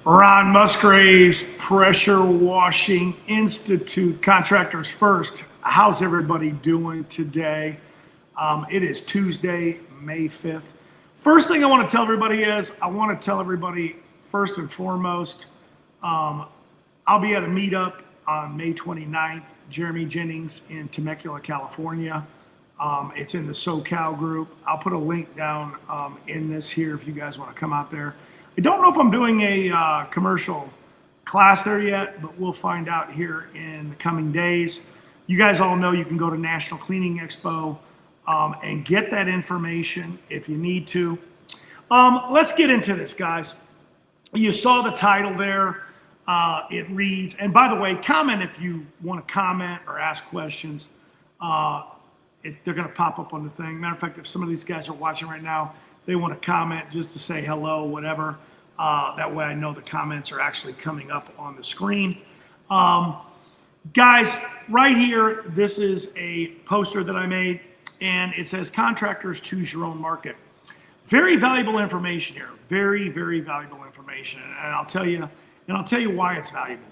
Ron Musgraves, Pressure Washing Institute, Contractors First. How's everybody doing today? It is Tuesday, May 5th. First thing I want to tell everybody is, I want to tell everybody, first and foremost, I'll be at a meetup on May 29th, Jeremy Jennings in Temecula, California. It's in the SoCal group. I'll put a link down in this here if you guys want to come out there. I don't know if I'm doing a commercial class there yet, but we'll find out here in the coming days. You guys all know you can go to National Cleaning Expo and get that information if you need to. Let's get into this, guys. You saw the title there. It reads, and by the way, comment if you want to comment or ask questions. They're going to pop up on the thing. Matter of fact, if some of these guys are watching right now, they want to comment just to say hello, whatever. That way I know the comments are actually coming up on the screen. Guys, right here, this is a poster that I made, and it says Contractors Choose Your Own Market. Very valuable information here. Very, very valuable information. And I'll tell you why it's valuable.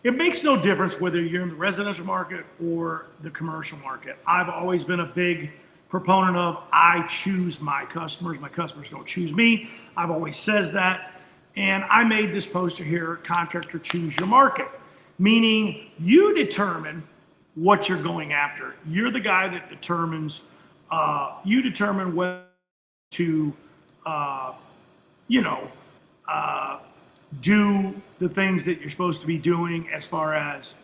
It makes no difference whether you're in the residential market or the commercial market. I've always been a big proponent of I choose my customers. My customers don't choose me. I've always says that. And I made this poster here, Contractor Choose Your Market, meaning you determine what you're going after. You're the guy that determines, you determine whether to, do the things that you're supposed to be doing as far as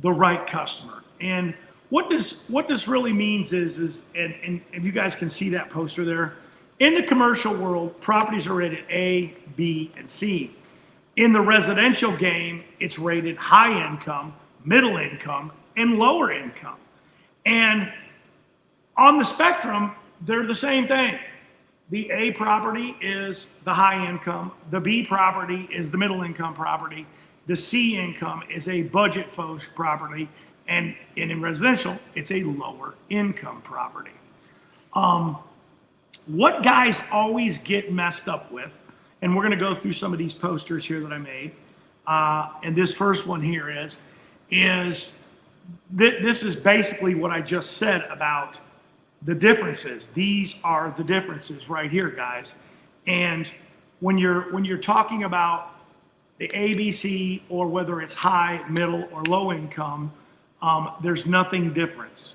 the right customer. And what this really means is and if you guys can see that poster there, in the commercial world, properties are rated A, B, and C. In the residential game, it's rated high income, middle income, and lower income. And on the spectrum, they're the same thing. The A property is the high income. The B property is the middle income property. The C income is a budget property. And in residential, it's a lower income property. What guys always get messed up with, and we're going to go through some of these posters here that I made. And this first one here is this is basically what I just said about the differences. These are the differences right here, guys. And when you're talking about the ABC, or whether it's high, middle, or low income, there's nothing different.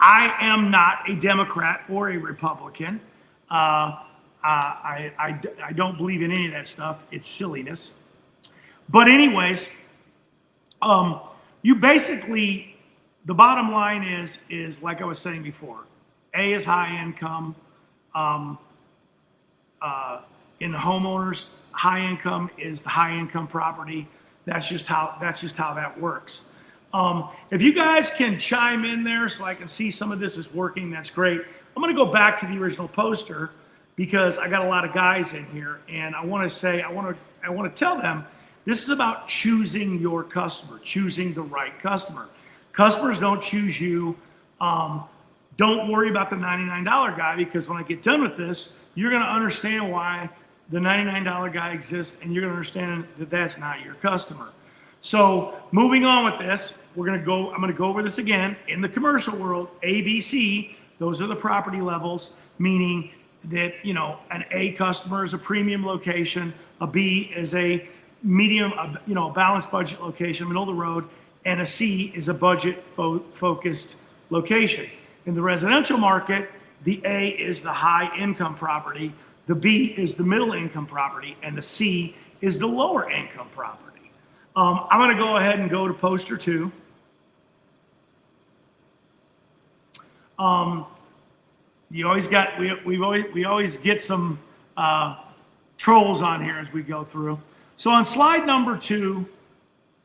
I am not a Democrat or a Republican. I don't believe in any of that stuff. It's silliness. But anyways, you basically, the bottom line is like I was saying before, A is high income. In the homeowners, high income is the high income property. That's just how that works. If you guys can chime in there so I can see some of this is working, that's great. I'm going to go back to the original poster because I got a lot of guys in here, and I want to tell them this is about choosing your customer, choosing the right customer. Customers don't choose you. Don't worry about the $99 guy, because when I get done with this, you're going to understand why the $99 guy exists, and you're going to understand that that's not your customer. So moving on with this, I'm going to go over this again. In the commercial world, A, B, C, those are the property levels, meaning that, an A customer is a premium location, a B is a medium, a balanced budget location, middle of the road, and a C is a budget focused location. In the residential market, the A is the high income property, the B is the middle income property, and the C is the lower income property. I'm going to go ahead and go to poster 2. We always get some trolls on here as we go through. So on slide number 2,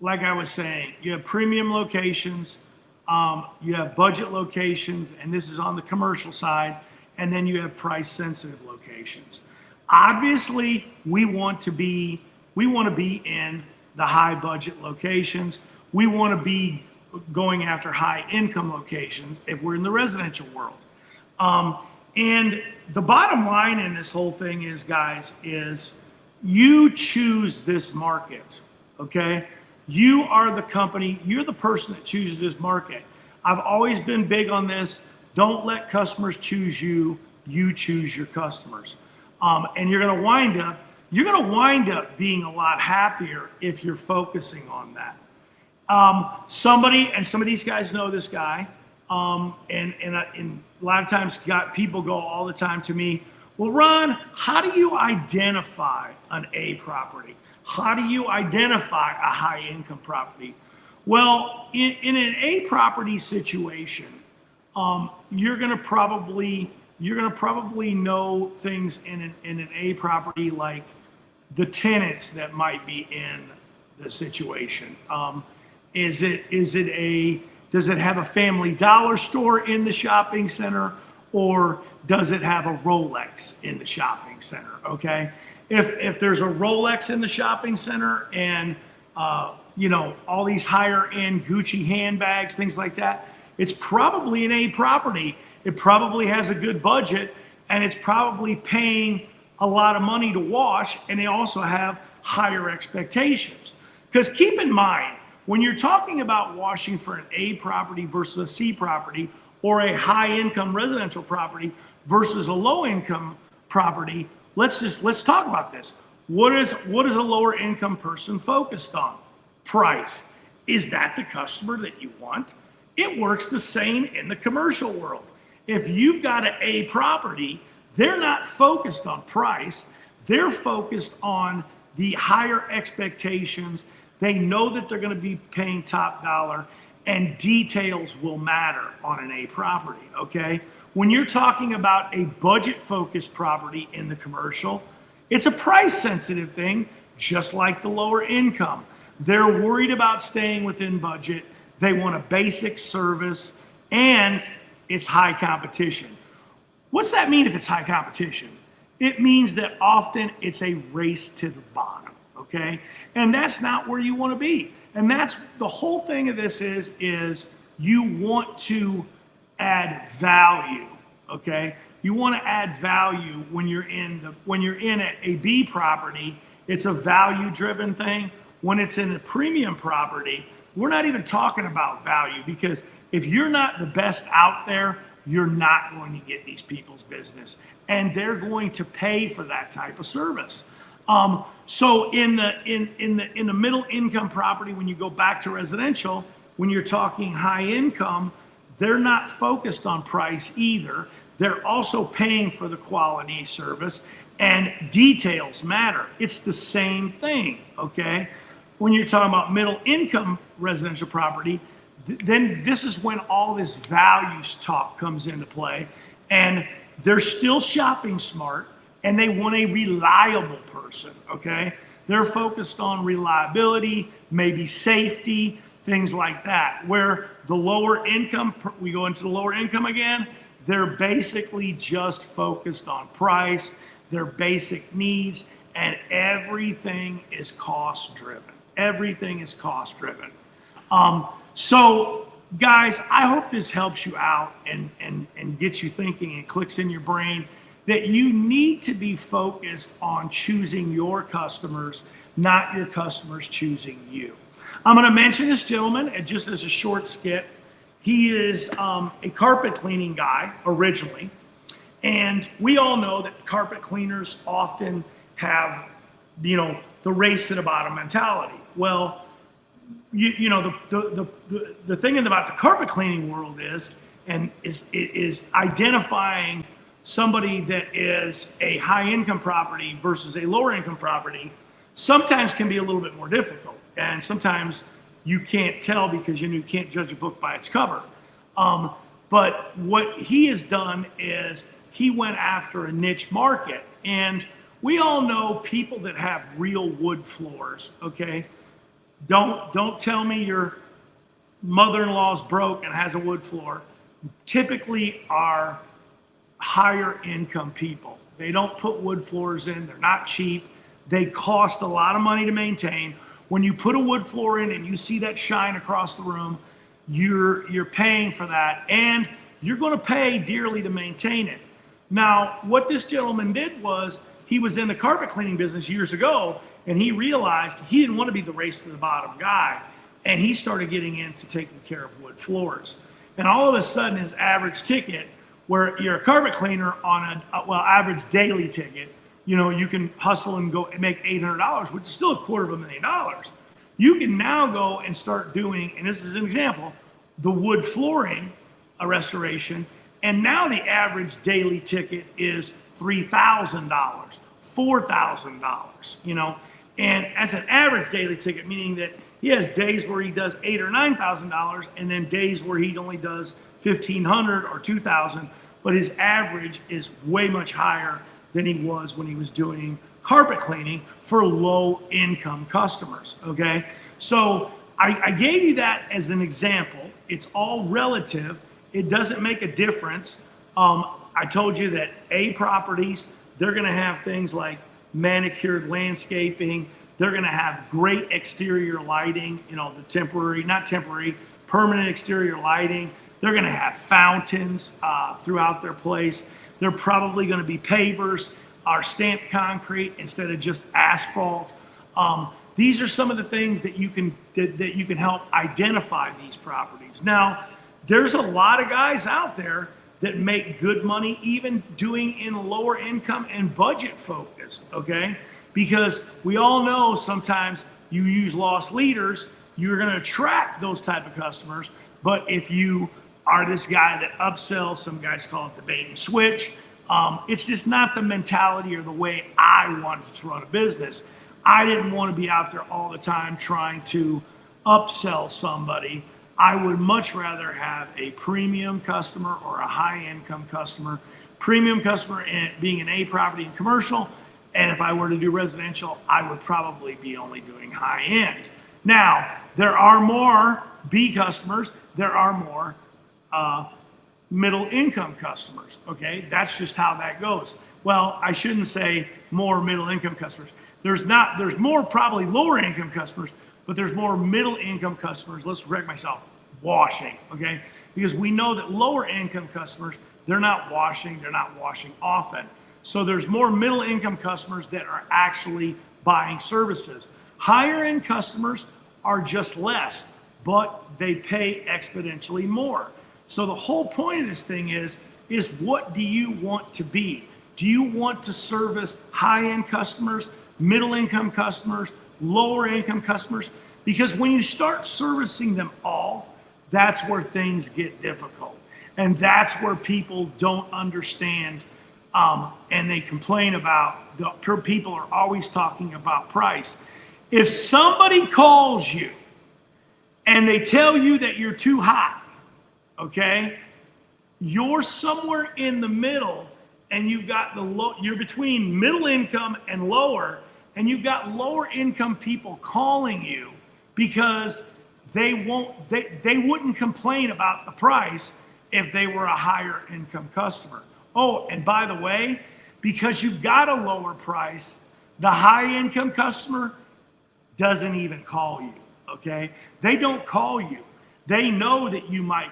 like I was saying, you have premium locations, you have budget locations, and this is on the commercial side, and then you have price sensitive locations. Obviously, we want to be in the high budget locations. We want to be going after high income locations if we're in the residential world. And the bottom line in this whole thing is, guys, is You choose this market, okay? You are the company, you're the person that chooses this market. I've always been big on this. Don't let customers choose you, you choose your customers. And you're gonna wind up being a lot happier if you're focusing on that. Some of these guys know this guy, and a lot of times people go all the time to me, well, Ron, how do you identify an A property? How do you identify a high income property? Well, in an A property situation, you're gonna probably know things in an A property, like the tenants that might be in the situation. Does it have a Family Dollar store in the shopping center, or does it have a Rolex in the shopping center? Okay, if there's a Rolex in the shopping center and all these higher end Gucci handbags, things like that, it's probably an A property. It probably has a good budget, and it's probably paying a lot of money to wash, and they also have higher expectations. Because keep in mind, when you're talking about washing for an A property versus a C property, or a high income residential property versus a low income property, let's talk about this. What is a lower income person focused on? Price. Is that the customer that you want? It works the same in the commercial world. If you've got an A property, they're not focused on price. They're focused on the higher expectations. They know that they're going to be paying top dollar, and details will matter on an A property, okay? When you're talking about a budget-focused property in the commercial, it's a price-sensitive thing, just like the lower income. They're worried about staying within budget. They want a basic service, and it's high competition. What's that mean if it's high competition? It means that often it's a race to the bottom, okay? And that's not where you want to be. And that's the whole thing of this is you want to add value, okay? You want to add value when you're in a B property. It's a value-driven thing. When it's in a premium property, we're not even talking about value, because if you're not the best out there, you're not going to get these people's business, and they're going to pay for that type of service. So in the middle income property, when you go back to residential, when you're talking high income, they're not focused on price either. They're also paying for the quality service, and details matter. It's the same thing, okay? When you're talking about middle income residential property, then this is when all this values talk comes into play, and they're still shopping smart, and they want a reliable person, okay? They're focused on reliability, maybe safety, things like that. Where the lower income, we go into the lower income again, they're basically just focused on price, their basic needs, and everything is cost driven. Everything is cost driven. So guys, I hope this helps you out and gets you thinking and clicks in your brain that you need to be focused on choosing your customers, not your customers choosing you. I'm going to mention this gentleman just as a short skit. He is a carpet cleaning guy originally, and we all know that carpet cleaners often have, the race to the bottom mentality. Well, the thing about the carpet cleaning world is identifying somebody that is a high income property versus a lower income property sometimes can be a little bit more difficult. And sometimes you can't tell because you can't judge a book by its cover. But what he has done is he went after a niche market. And we all know people that have real wood floors, okay? Don't tell me your mother-in-law's broke and has a wood floor. Typically are higher income people. They don't put wood floors in. They're not cheap. They cost a lot of money to maintain. When you put a wood floor in and you see that shine across the room, you're paying for that, and you're going to pay dearly to maintain it. Now, what this gentleman did was he was in the carpet cleaning business years ago, and he realized he didn't want to be the race to the bottom guy, and he started getting into taking care of wood floors. And all of a sudden, his average ticket, where you're a carpet cleaner on average daily ticket, you can hustle and go and make $800, which is still $250,000. You can now go and start doing, and this is an example, the wood flooring restoration, and now the average daily ticket is $3,000, $4,000, and as an average daily ticket, meaning that he has days where he does $8,000 or $9,000, and then days where he only does $1,500 or $2,000, but his average is way much higher than he was when he was doing carpet cleaning for low income customers, okay? So I gave you that as an example. It's all relative. It doesn't make a difference. I told you that A properties, they're gonna have things like manicured landscaping. They're gonna have great exterior lighting, the permanent exterior lighting. They're gonna have fountains throughout their place. They're probably gonna be pavers or stamped concrete instead of just asphalt. These are some of the things that you can help identify these properties. Now, there's a lot of guys out there that make good money even doing in lower income and budget focused, okay? Because we all know sometimes you use loss leaders, you're gonna attract those type of customers, but if you are this guy that upsells, some guys call it the bait and switch, it's just not the mentality or the way I wanted to run a business. I didn't want to be out there all the time trying to upsell somebody. I would much rather have a premium customer or a high income customer. Premium customer being an A property and commercial, and if I were to do residential, I would probably be only doing high end. Now, there are more B customers, there are more middle income customers, okay? That's just how that goes. Well, I shouldn't say more middle income customers. There's more probably lower income customers, but there's more middle income customers. Let's correct myself, washing, okay? Because we know that lower income customers, they're not washing often. So there's more middle income customers that are actually buying services. Higher end customers are just less, but they pay exponentially more. So the whole point of this thing is what do you want to be? Do you want to service high-end customers, middle-income customers, lower-income customers? Because when you start servicing them all, that's where things get difficult. And that's where people don't understand and they complain about, people are always talking about price. If somebody calls you and they tell you that you're too high, okay, you're somewhere in the middle and you've got you're between middle income and lower, and you've got lower income people calling you because they wouldn't complain about the price if they were a higher income customer. Oh, and by the way, because you've got a lower price, the high income customer doesn't even call you, okay? They don't call you. They know that you might,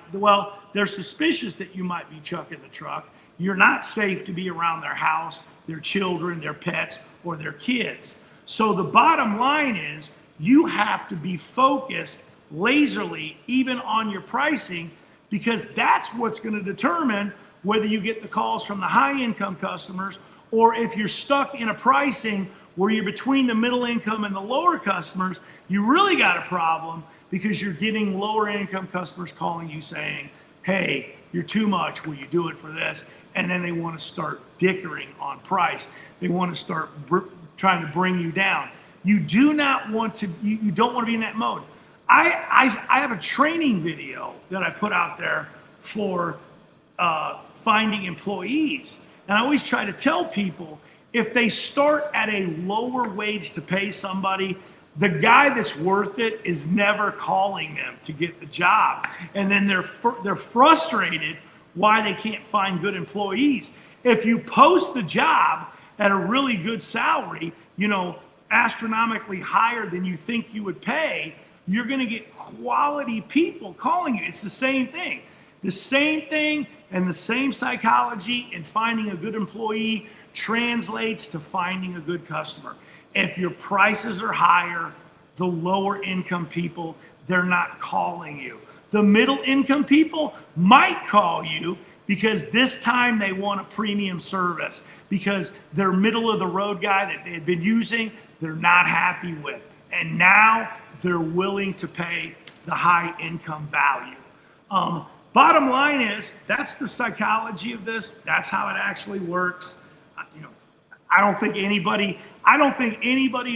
they're suspicious that you might be chucking the truck. You're not safe to be around their house, their children, their pets, or their kids. So the bottom line is you have to be focused laserly even on your pricing, because that's what's going to determine whether you get the calls from the high income customers, or if you're stuck in a pricing where you're between the middle income and the lower customers, you really got a problem, because you're getting lower income customers calling you saying, hey, you're too much, will you do it for this? And then they want to start dickering on price. They want to start trying to bring you down. You do not want to, you don't want to be in that mode. I have a training video that I put out there for finding employees. And I always try to tell people, if they start at a lower wage to pay somebody, the guy that's worth it is never calling them to get the job. And then they're frustrated why they can't find good employees. If you post the job at a really good salary, astronomically higher than you think you would pay, you're gonna get quality people calling you. It's the same thing. The same thing and the same psychology in finding a good employee, translates to finding a good customer. If your prices are higher, the lower income people, they're not calling you. The middle income people might call you because this time they want a premium service, because their middle of the road guy that they had been using, they're not happy with. And now they're willing to pay the high income value. Bottom line is, that's the psychology of this. That's how it actually works. I don't think anybody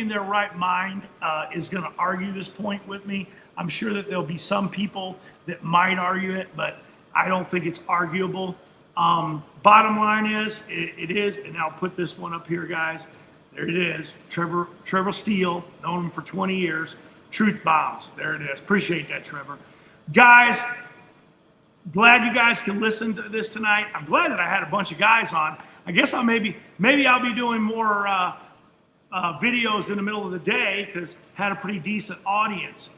in their right mind is going to argue this point with me. I'm sure that there'll be some people that might argue it, but I don't think it's arguable. Bottom line is, it is, and I'll put this one up here, guys. There it is. Trevor Steele, known him for 20 years. Truth Bombs. There it is. Appreciate that, Trevor. Guys, glad you guys can listen to this tonight. I'm glad that I had a bunch of guys on. I guess maybe I'll be doing more videos in the middle of the day, because had a pretty decent audience.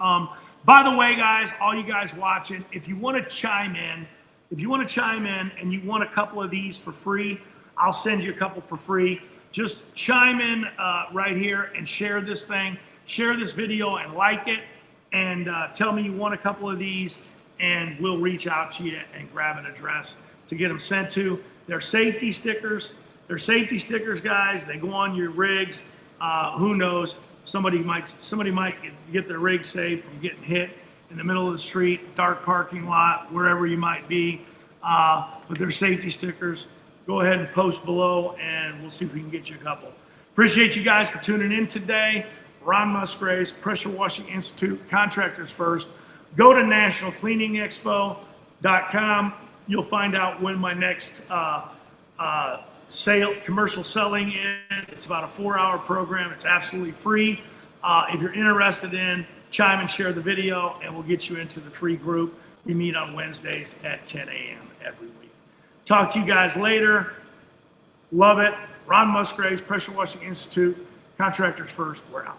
By the way, guys, all you guys watching, if you want to chime in and you want a couple of these for free, I'll send you a couple for free. Just chime in right here and share this thing, share this video and like it, and tell me you want a couple of these, and we'll reach out to you and grab an address to get them sent to. They're safety stickers. They're safety stickers, guys. They go on your rigs. Who knows? Somebody might get their rig saved from getting hit in the middle of the street, dark parking lot, wherever you might be. But they're safety stickers. Go ahead and post below, and we'll see if we can get you a couple. Appreciate you guys for tuning in today. Ron Musgraves, Pressure Washing Institute, Contractors First. Go to nationalcleaningexpo.com. You'll find out when my next commercial selling is. It's about a 4-hour program. It's absolutely free. If you're interested in, chime and share the video, and we'll get you into the free group. We meet on Wednesdays at 10 a.m. every week. Talk to you guys later. Love it. Ron Musgraves, Pressure Washing Institute, Contractors First. We're out.